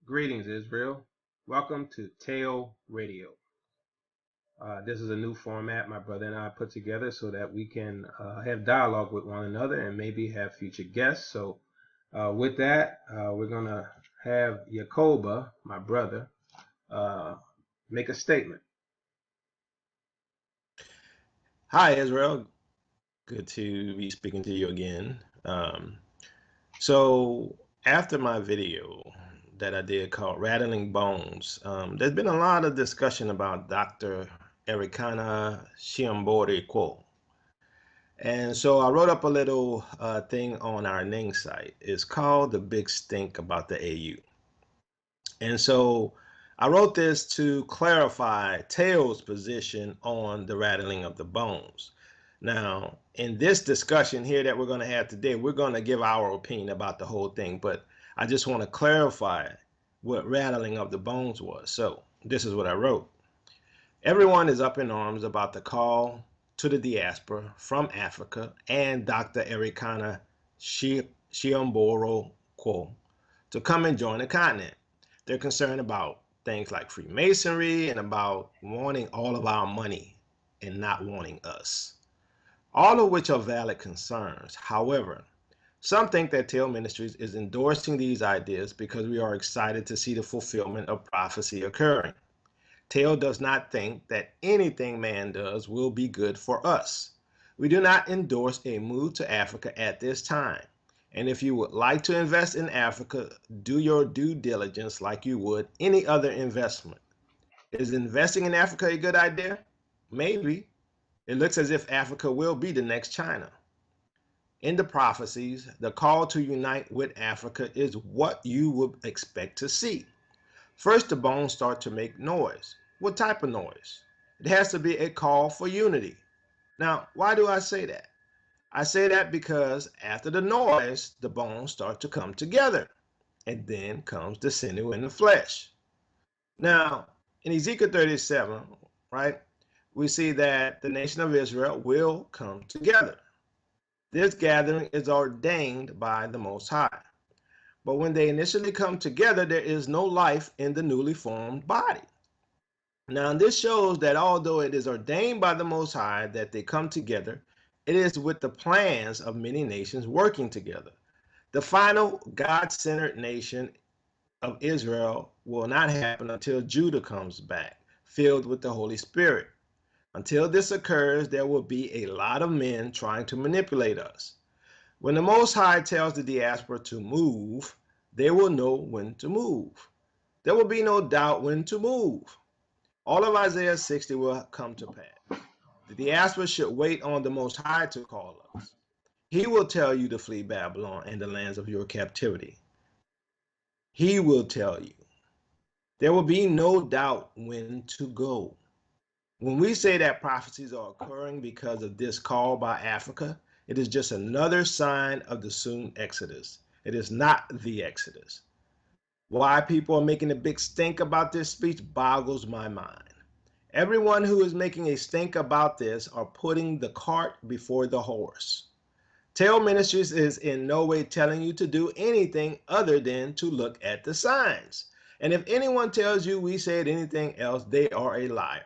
Greetings, Israel. Welcome to Teotw Radio. This is a new format my brother and I put together so that we can have dialogue with one another and maybe have future guests. So, with that, we're going to have Yakoba, my brother, uh, make a statement. Hi, Israel. Good to be speaking to you again. So, after my video that I did called Rattling Bones, there's been a lot of discussion about Dr. Ericana Shiambori Quo. And so I wrote up a little thing on our Ning site. It's called The Big Stink About the AU. And so I wrote this to clarify Teo's position on the rattling of the bones. Now, in this discussion here that we're going to have today, we're going to give our opinion about the whole thing, but I just want to clarify what rattling of the bones was. So this is what I wrote. Everyone is up in arms about the call to the diaspora from Africa and Dr. Ericana Shiamboro Quo to come and join the continent. They're concerned about things like Freemasonry and about wanting all of our money and not wanting us. All of which are valid concerns. However, some think that Teal Ministries is endorsing these ideas because we are excited to see the fulfillment of prophecy occurring. Teal does not think that anything man does will be good for us. We do not endorse a move to Africa at this time. And if you would like to invest in Africa, do your due diligence like you would any other investment. Is investing in Africa a good idea? Maybe. It looks as if Africa will be the next China. In the prophecies, the call to unite with Africa is what you would expect to see. First, the bones start to make noise. What type of noise? It has to be a call for unity. Now, why do I say that? I say that because after the noise, the bones start to come together, and then comes the sinew and the flesh. Now, in Ezekiel 37, right, we see that the nation of Israel will come together. This gathering is ordained by the Most High. But when they initially come together, there is no life in the newly formed body. Now, this shows that although it is ordained by the Most High that they come together, it is with the plans of many nations working together. The final God-centered nation of Israel will not happen until Judah comes back, filled with the Holy Spirit. Until this occurs, there will be a lot of men trying to manipulate us. When the Most High tells the diaspora to move, they will know when to move. There will be no doubt when to move. All of Isaiah 60 will come to pass. The diaspora should wait on the Most High to call us. He will tell you to flee Babylon and the lands of your captivity. He will tell you. There will be no doubt when to go. When we say that prophecies are occurring because of this call by Africa, it is just another sign of the soon Exodus. It is not the Exodus. Why people are making a big stink about this speech boggles my mind. Everyone who is making a stink about this are putting the cart before the horse. Tell Ministries is in no way telling you to do anything other than to look at the signs. And if anyone tells you we said anything else, they are a liar.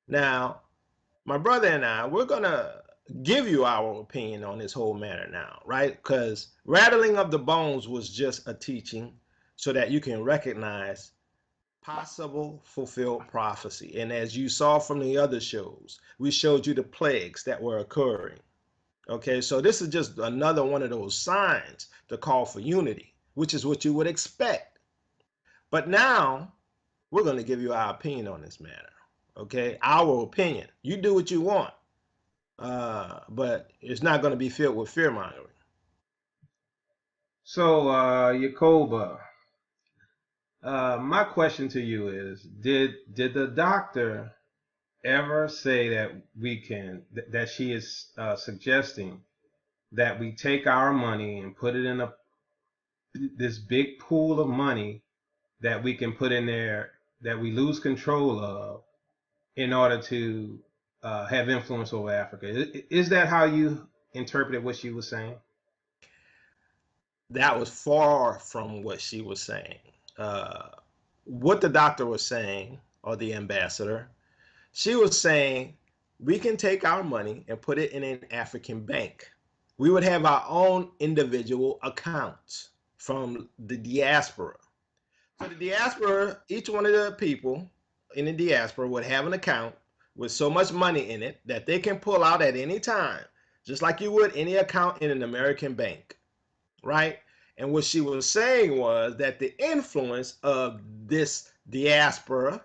Now, my brother and I, we're going to give you our opinion on this whole matter now, right? Because rattling of the bones was just a teaching so that you can recognize possible fulfilled prophecy. And as you saw from the other shows, we showed you the plagues that were occurring. Okay, so this is just another one of those signs to call for unity, which is what you would expect. But now we're going to give you our opinion on this matter. Okay, our opinion. You do what you want, but it's not going to be filled with fear mongering. So, Yakoba, my question to you is: Did the doctor ever say that that she is suggesting that we take our money and put it in this big pool of money that we can put in there that we lose control of in order to have influence over Africa? Is that how you interpreted what she was saying? That was far from what she was saying. uh, what the doctor was saying, or the ambassador. She was saying, we can take our money and put it in an African bank. We would have our own individual accounts from the diaspora. So the diaspora, each one of the people in the diaspora would have an account with so much money in it that they can pull out at any time, just like you would any account in an American bank, right? And what she was saying was that the influence of this diaspora,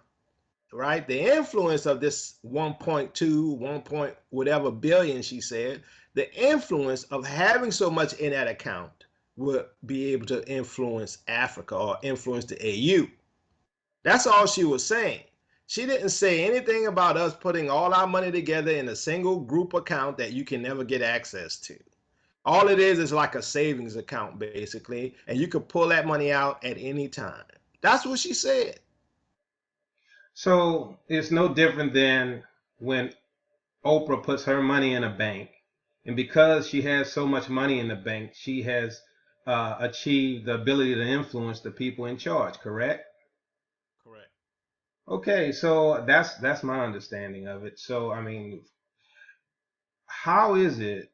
right? The influence of this 1.2, 1 point whatever billion, she said, the influence of having so much in that account would be able to influence Africa or influence the AU. That's all she was saying. She didn't say anything about us putting all our money together in a single group account that you can never get access to. All it is like a savings account, basically, and you could pull that money out at any time. That's what she said. So it's no different than when Oprah puts her money in a bank, and because she has so much money in the bank, she has achieved the ability to influence the people in charge. Correct? Correct. Okay, so that's my understanding of it. So I mean, how is it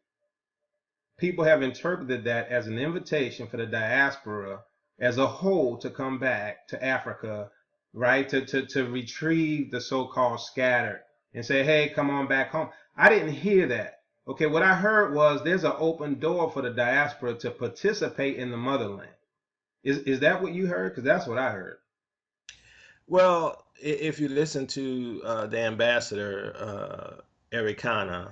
people have interpreted that as an invitation for the diaspora as a whole to come back to Africa, right? To retrieve the so-called scattered and say, hey, come on back home. I didn't hear that. Okay, what I heard was there's an open door for the diaspora to participate in the motherland. Is that what you heard? Because that's what I heard. Well, if you listen to the ambassador, Ericana,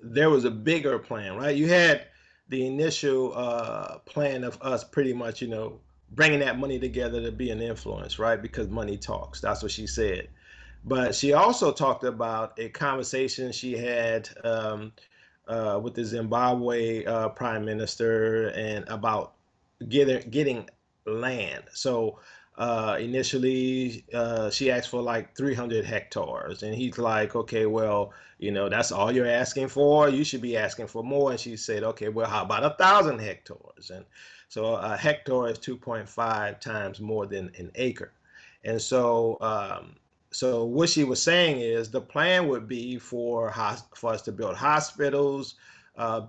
there was a bigger plan, right? You had the initial plan of us pretty much, bringing that money together to be an influence, right? Because money talks. That's what she said. But she also talked about a conversation she had with the Zimbabwe prime minister and about getting land. So initially, she asked for like 300 hectares, and he's like, okay, well, that's all you're asking for. You should be asking for more. And she said, okay, well, how about 1,000 hectares? And so a hectare is 2.5 times more than an acre. And so what she was saying is the plan would be for us to build hospitals,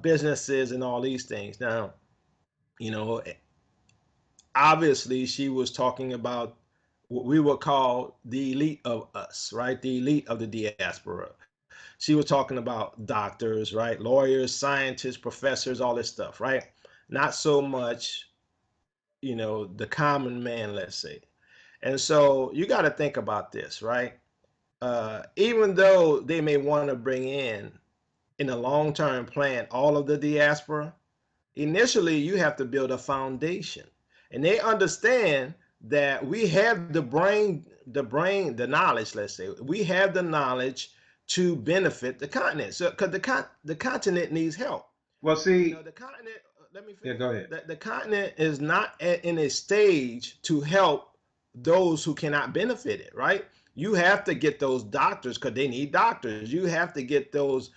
businesses, and all these things. Now, you know, obviously she was talking about what we would call the elite of us, right? The elite of the diaspora. She was talking about doctors, right? Lawyers, scientists, professors, all this stuff, right? Not so much, the common man, let's say. And so you got to think about this, right? Even though they may want to bring in a long-term plan, all of the diaspora, initially you have to build a foundation. And they understand that we have the knowledge, let's say. We have the knowledge to benefit the continent. So, because the continent needs help. Well, see, The continent, let me yeah, finish. go ahead. The continent is not in a stage to help those who cannot benefit it, right? You have to get those doctors because they need doctors. You have to get those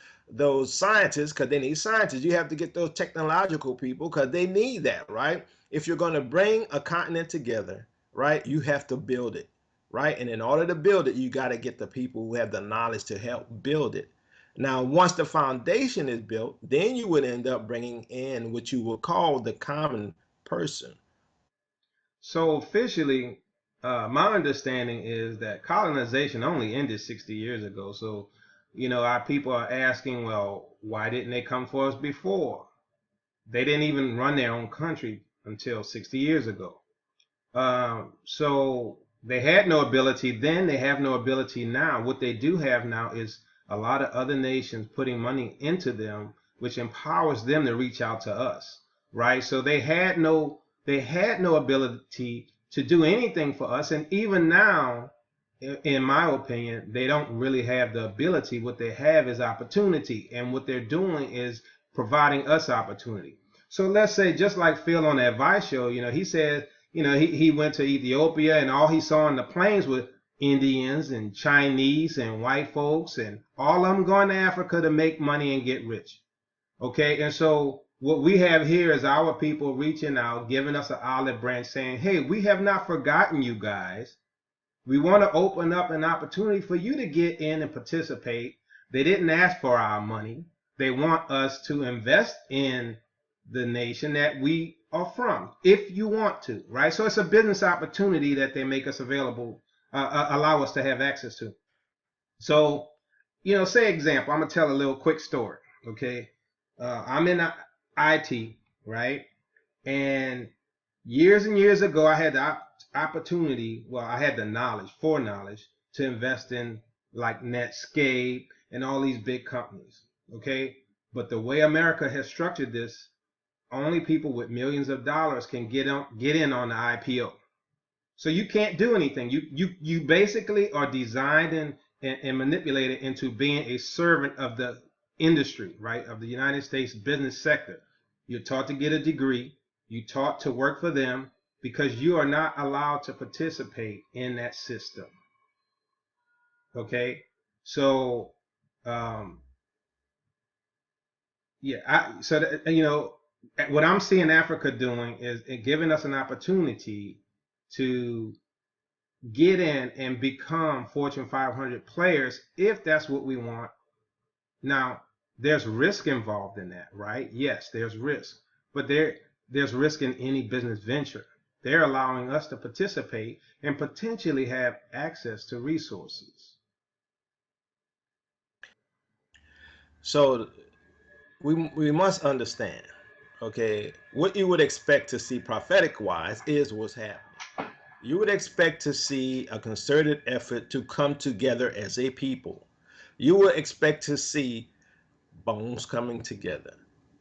scientists because they need scientists. You have to get those technological people because they need that, right? If you're going to bring a continent together, right, you have to build it, right? And in order to build it, you got to get the people who have the knowledge to help build it. Now, once the foundation is built, then you would end up bringing in what you would call the common person. So officially, my understanding is that colonization only ended 60 years ago. So, our people are asking, well, why didn't they come for us before? They didn't even run their own country until 60 years ago. So they had no ability then, they have no ability now. What they do have now is a lot of other nations putting money into them, which empowers them to reach out to us, right? So they had no ability to do anything for us, and even now, in my opinion, they don't really have the ability. What they have is opportunity, and what they're doing is providing us opportunity. So let's say, just like Phil on that Vice show, he said, he went to Ethiopia and all he saw on the plains were Indians and Chinese and white folks and all of them going to Africa to make money and get rich. Okay, and so what we have here is our people reaching out, giving us an olive branch, saying, hey, we have not forgotten you guys. We want to open up an opportunity for you to get in and participate. They didn't ask for our money. They want us to invest in the nation that we are from, if you want to, right? So it's a business opportunity that they make us available, allow us to have access to. So, say example, I'm gonna tell a little quick story. Okay, I'm in IT, right? And years and years ago, I had the opportunity, well, I had the foreknowledge to invest in like Netscape and all these big companies. Okay, but the way America has structured this, only people with millions of dollars can get in on the IPO. So you can't do anything. You basically are designed and manipulated into being a servant of the industry, right? Of the United States business sector. You're taught to get a degree. You're taught to work for them because you are not allowed to participate in that system. Okay, so um, yeah, so that, what I'm seeing Africa doing is giving us an opportunity to get in and become Fortune 500 players if that's what we want. Now, there's risk involved in that, right? Yes, there's risk, but there's risk in any business venture. They're allowing us to participate and potentially have access to resources. So we must understand, okay, what you would expect to see prophetic wise is what's happening. You would expect to see a concerted effort to come together as a people. You would expect to see bones coming together.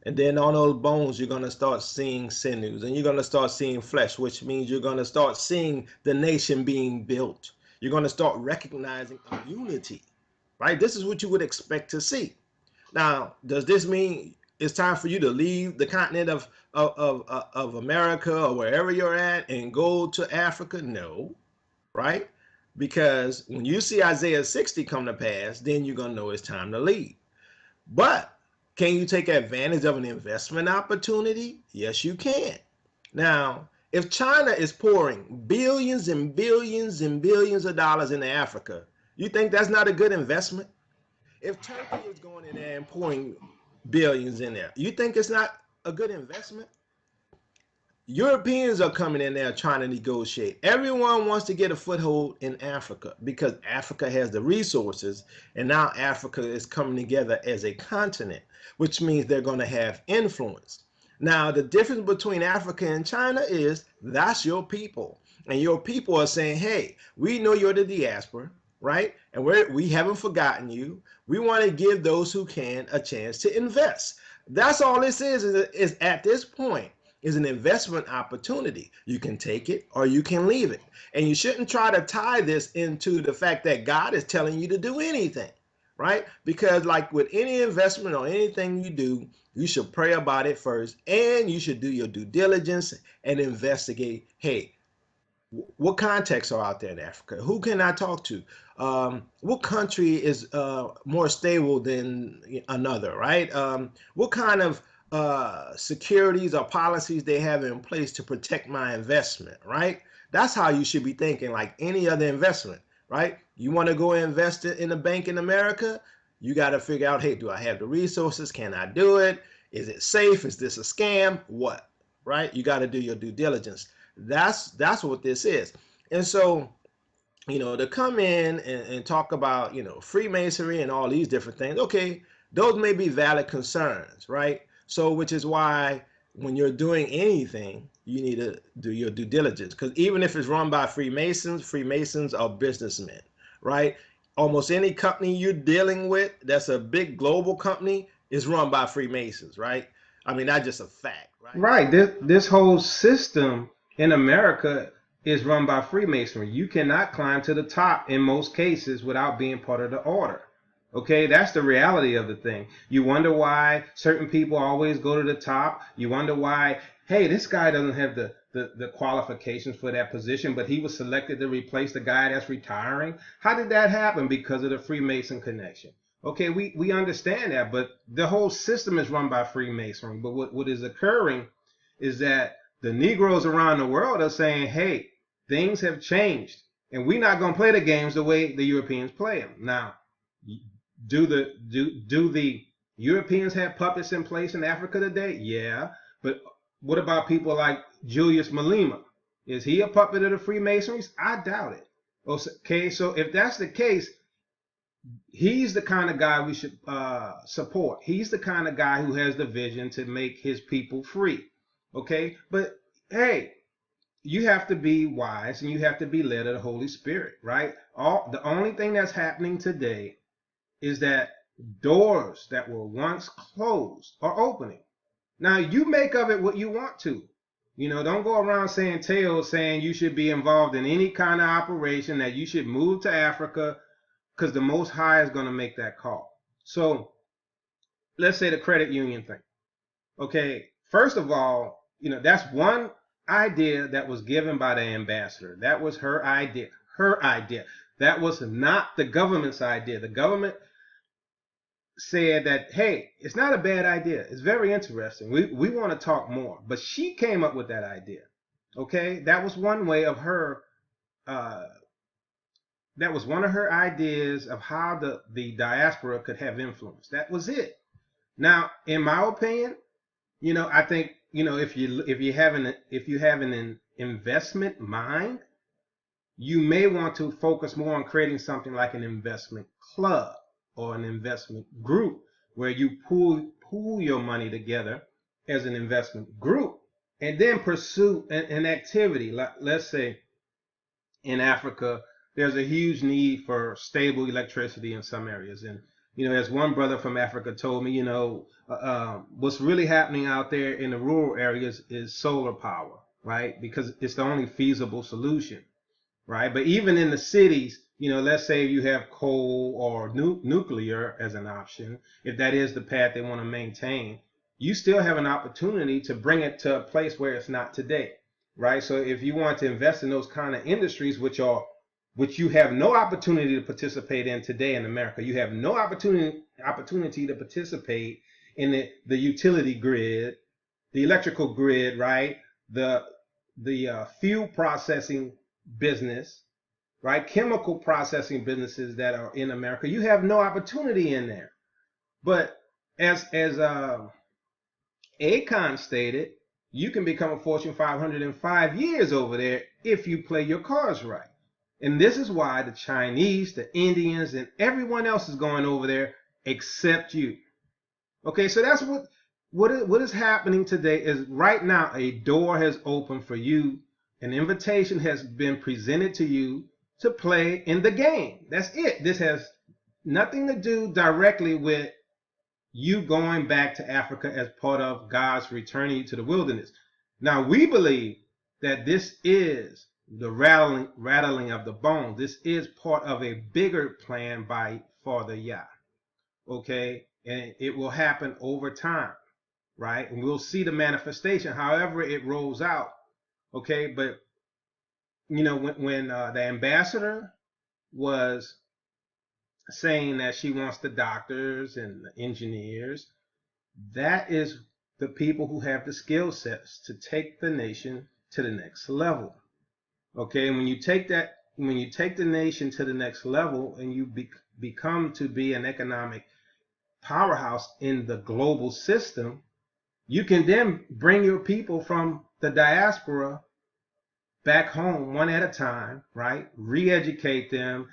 And then on those bones, you're going to start seeing sinews and you're going to start seeing flesh, which means you're going to start seeing the nation being built. You're going to start recognizing a unity, right? This is what you would expect to see. Now, does this mean it's time for you to leave the continent of America or wherever you're at and go to Africa? No, right? Because when you see Isaiah 60 come to pass, then you're going to know it's time to leave. But can you take advantage of an investment opportunity? Yes, you can. Now, if China is pouring billions and billions and billions of dollars into Africa, you think that's not a good investment? If Turkey is going in there and pouring billions in there, you think it's not a good investment? Europeans are coming in there trying to negotiate. Everyone wants to get a foothold in Africa because Africa has the resources, and now Africa is coming together as a continent, which means they're going to have influence. Now, the difference between Africa and China is that's your people. And your people are saying, hey, we know you're the diaspora, right? And we haven't forgotten you. We want to give those who can a chance to invest. That's all this is at this point is an investment opportunity. You can take it or you can leave it. And you shouldn't try to tie this into the fact that God is telling you to do anything, right? Because like with any investment or anything you do, you should pray about it first and you should do your due diligence and investigate, hey, what contacts are out there in Africa? Who can I talk to? What country is more stable than another, right? What kind of securities or policies they have in place to protect my investment, right? That's how you should be thinking, like any other investment, right? You want to go invest in a bank in America, you got to figure out, hey, do I have the resources? Can I do it? Is it safe? Is this a scam? What, right? You got to do your due diligence. That's what this is. And so, to come in and talk about, Freemasonry and all these different things, okay, those may be valid concerns, right? So, which is why when you're doing anything, you need to do your due diligence. Because even if it's run by Freemasons are businessmen, right? Almost any company you're dealing with that's a big global company is run by Freemasons, right? I mean, that's just a fact, right? Right. This whole system in America is run by Freemasonry. You cannot climb to the top in most cases without being part of the order. Okay, that's the reality of the thing. You wonder why certain people always go to the top. You wonder why, hey, this guy doesn't have the qualifications for that position, but he was selected to replace the guy that's retiring. How did that happen? Because of the Freemason connection. Okay, we understand that, but the whole system is run by Freemasonry. But what is occurring is that the Negroes around the world are saying, hey, things have changed, and we're not going to play the games the way the Europeans play them. Now, do the Europeans have puppets in place in Africa today? Yeah, but what about people like Julius Malema? Is he a puppet of the Freemasons? I doubt it. Okay, so if that's the case, he's the kind of guy we should support. He's the kind of guy who has the vision to make his people free. Okay, but hey, you have to be wise and you have to be led of the Holy Spirit, right? The only thing that's happening today is that doors that were once closed are opening. Now you make of it what you want to. Don't go around saying tales saying you should be involved in any kind of operation, that you should move to Africa, because the Most High is going to make that call. So let's say the credit union thing. Okay, first of all, that's one idea that was given by the ambassador. That was her idea. Her idea. That was not the government's idea. The government said that, hey, it's not a bad idea. It's very interesting. We want to talk more. But she came up with that idea. Okay, that was one way of her. That was one of her ideas of how the diaspora could have influence. That was it. Now, in my opinion, I think if you have an investment mind, you may want to focus more on creating something like an investment club or an investment group, where you pool your money together as an investment group, and then pursue an activity. Let's say in Africa, there's a huge need for stable electricity in some areas. And, as one brother from Africa told me, what's really happening out there in the rural areas is solar power, right? Because it's the only feasible solution, right? But even in the cities, let's say you have coal or nuclear as an option, if that is the path they want to maintain, you still have an opportunity to bring it to a place where it's not today, right? So if you want to invest in those kind of industries, which you have no opportunity to participate in today in America, you have no opportunity to participate in the utility grid, the electrical grid, right? The fuel processing business, right? Chemical processing businesses that are in America, you have no opportunity in there. But as Akon stated, you can become a Fortune 500 in 5 years over there if you play your cards right. And this is why the Chinese, the Indians, and everyone else is going over there except you. Okay, so that's what is happening today. Is right now a door has opened for you. An invitation has been presented to you to play in the game. That's it. This has nothing to do directly with you going back to Africa as part of God's returning you to the wilderness. Now, we believe that this is the rattling of the bones. This is part of a bigger plan by Father Yah. Okay, and it will happen over time, right? And we'll see the manifestation, however it rolls out. Okay, but when the ambassador was saying that she wants the doctors and the engineers, that is the people who have the skill sets to take the nation to the next level. Okay, and when you take the nation to the next level and you become to be an economic powerhouse in the global system, you can then bring your people from the diaspora back home one at a time, right? Re-educate them,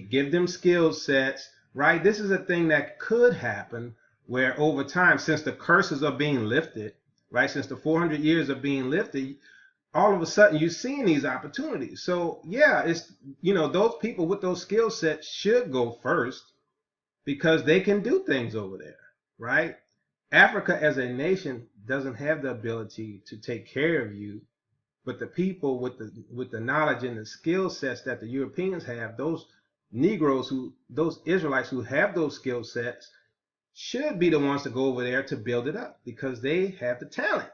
give them skill sets, right? This is a thing that could happen where over time, since the curses are being lifted, right? Since the 400 years are being lifted, all of a sudden you're seeing these opportunities. So yeah, it's, those people with those skill sets should go first because they can do things over there, right? Africa as a nation doesn't have the ability to take care of you, but the people with the knowledge and the skill sets that the Europeans have, those Negroes those Israelites who have those skill sets should be the ones to go over there to build it up because they have the talent.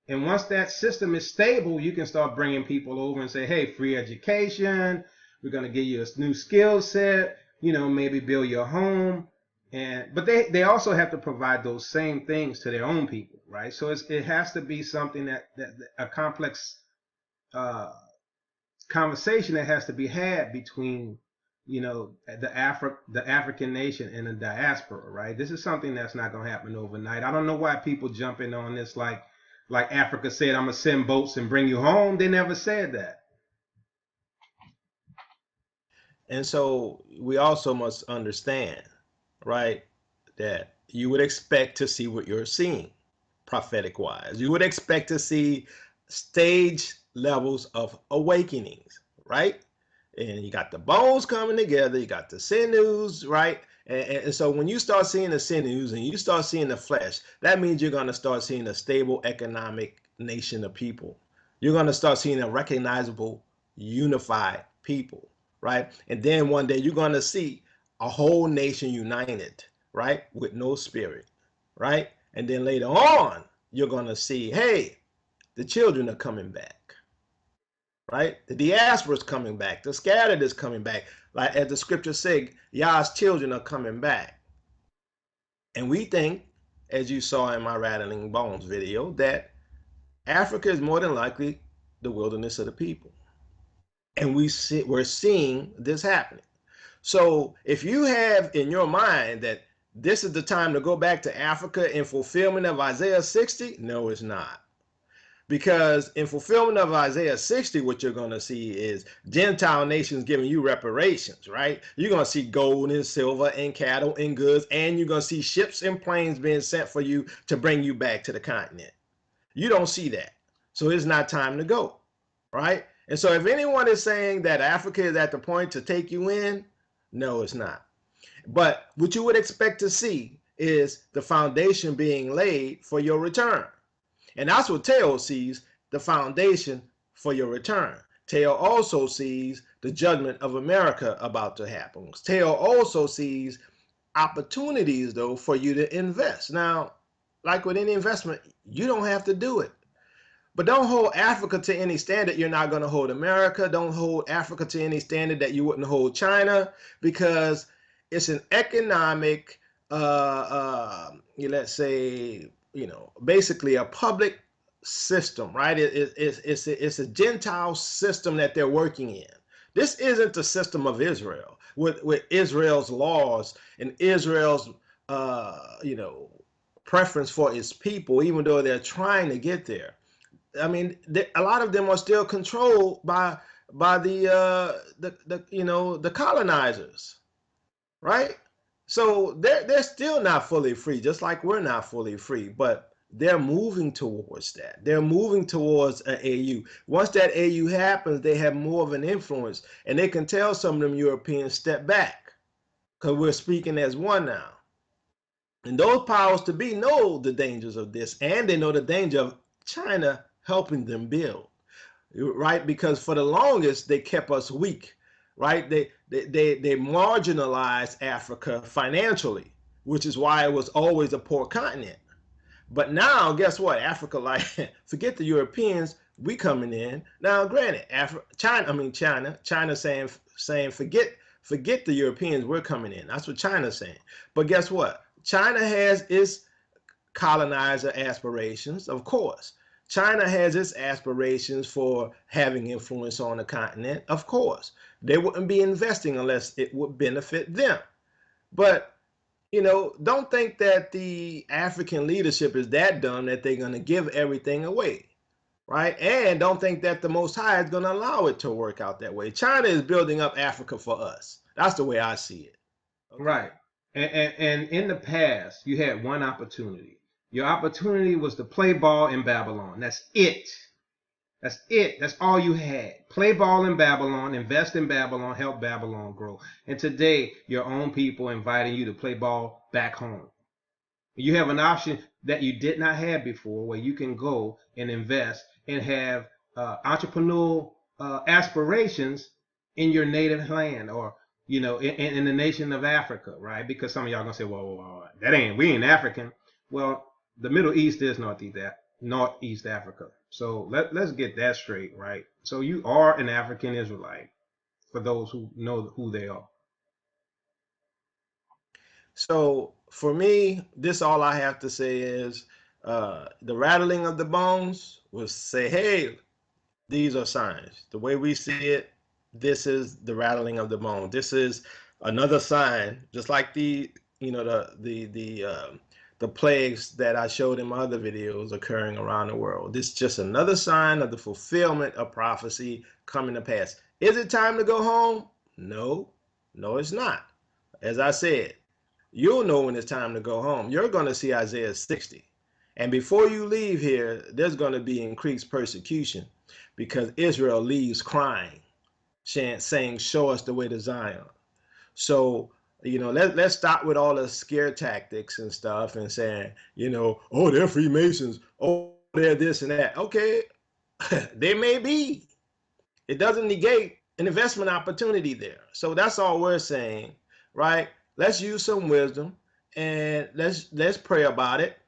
And once that system is stable, you can start bringing people over and say, hey, free education, we're going to give you a new skill set, maybe build your home, But they also have to provide those same things to their own people, right? So it has to be something that a complex uh, conversation that has to be had between the African nation and the diaspora, right? This is something that's not going to happen overnight. I don't know why people jump in on this like Africa said, I'm gonna send boats and bring you home. They never said that. And so we also must understand, right, that you would expect to see what you're seeing prophetic wise. You would expect to see stage levels of awakenings, right? And you got the bones coming together, you got the sinews, right? And so when you start seeing the sinews and you start seeing the flesh, that means you're going to start seeing a stable economic nation of people. You're going to start seeing a recognizable, unified people, right? And then one day you're going to see a whole nation united, right? With no spirit, right? And then later on, you're going to see, hey, the children are coming back, right? The diaspora is coming back. The scattered is coming back. Like as the scriptures say, Yah's children are coming back. And we think, as you saw in my Rattling Bones video, that Africa is more than likely the wilderness of the people. And we're seeing this happening. So if you have in your mind that this is the time to go back to Africa in fulfillment of Isaiah 60, no, it's not. Because in fulfillment of Isaiah 60, what you're going to see is Gentile nations giving you reparations, right? You're going to see gold and silver and cattle and goods, and you're going to see ships and planes being sent for you to bring you back to the continent. You don't see that. So it's not time to go, right? And so if anyone is saying that Africa is at the point to take you in, no, it's not. But what you would expect to see is the foundation being laid for your return. And that's what Teotw sees, the foundation for your return. Teotw also sees the judgment of America about to happen. Teotw also sees opportunities, though, for you to invest. Now, like with any investment, you don't have to do it. But don't hold Africa to any standard you're not going to hold America. Don't hold Africa to any standard that you wouldn't hold China, because it's an economic, let's say, basically a public system, right? It's a Gentile system that they're working in. This isn't the system of Israel with Israel's laws and Israel's, preference for its people, even though they're trying to get there. I mean, a lot of them are still controlled by the colonizers, right? So they're still not fully free, just like we're not fully free, but they're moving towards that. They're moving towards an AU. Once that AU happens, they have more of an influence, and they can tell some of them Europeans step back, because we're speaking as one now. And those powers to be know the dangers of this, and they know the danger of China helping them build, right? Because for the longest they kept us weak, right? They marginalized Africa financially, which is why it was always a poor continent. But now, guess what? Africa, like, forget the Europeans, we coming in now. Granted, China saying forget the Europeans, we're coming in. That's what China's saying. But guess what? China has its colonizer aspirations, of course. China has its aspirations for having influence on the continent, of course. They wouldn't be investing unless it would benefit them. But, don't think that the African leadership is that dumb that they're going to give everything away, right? And don't think that the Most High is going to allow it to work out that way. China is building up Africa for us. That's the way I see it. Okay? Right. And in the past, you had one opportunity. Your opportunity was to play ball in Babylon. That's it. That's it. That's all you had. Play ball in Babylon, invest in Babylon, help Babylon grow. And today, your own people inviting you to play ball back home. You have an option that you did not have before, where you can go and invest and have entrepreneurial aspirations in your native land, or in the nation of Africa, right? Because some of y'all gonna say, well, we ain't African. Well, the Middle East is Northeast Africa. So let's get that straight, right? So you are an African Israelite, for those who know who they are. So for me, this all I have to say is the rattling of the bones will say, hey, these are signs. The way we see it, this is the rattling of the bone. This is another sign, just like the plagues that I showed in my other videos occurring around the world. This is just another sign of the fulfillment of prophecy coming to pass. Is it time to go home? No, no, it's not. As I said, you'll know when it's time to go home. You're going to see Isaiah 60. And before you leave here, there's going to be increased persecution because Israel leaves crying, saying, show us the way to Zion. So, let's stop with all the scare tactics and stuff and saying, oh, they're Freemasons. Oh, they're this and that. Okay, they may be. It doesn't negate an investment opportunity there. So that's all we're saying, right? Let's use some wisdom and let's pray about it,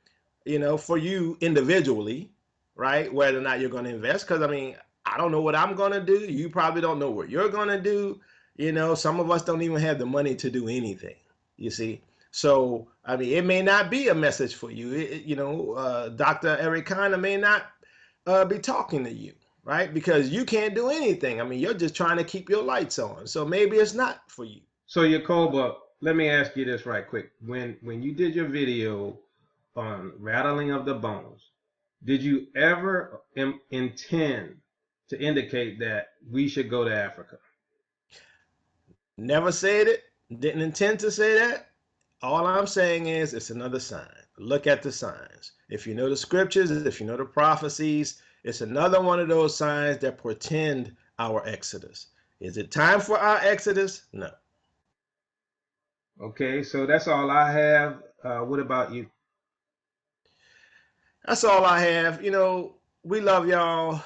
for you individually, right? Whether or not you're going to invest. Because I don't know what I'm going to do. You probably don't know what you're going to do. Some of us don't even have the money to do anything, you see. So, it may not be a message for you. Dr. Eric Kana may not be talking to you, right? Because you can't do anything. You're just trying to keep your lights on. So maybe it's not for you. So Yacoba, let me ask you this right quick. When you did your video on rattling of the bones, did you ever intend to indicate that we should go to Africa? Never said it. Didn't intend to say that. All I'm saying is it's another sign. Look at the signs. If you know the scriptures, if you know the prophecies, it's another one of those signs that portend our exodus. Is it time for our exodus? No. Okay, so that's all I have. What about you? That's all I have. We love y'all,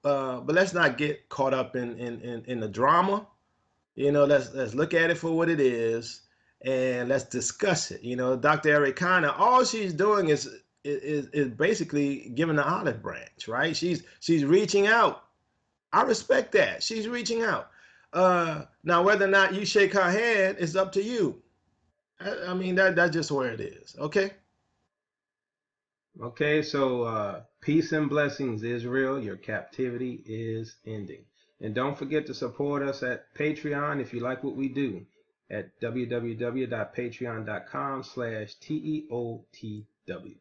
but let's not get caught up in the drama. Let's look at it for what it is and let's discuss it. Dr. Eric Kana, all she's doing is basically giving the olive branch, right? She's reaching out. I respect that. She's reaching out. Now whether or not you shake her hand is up to you. That's just where it is. Okay. Okay, so peace and blessings, Israel. Your captivity is ending. And don't forget to support us at Patreon if you like what we do at www.patreon.com/TEOTW.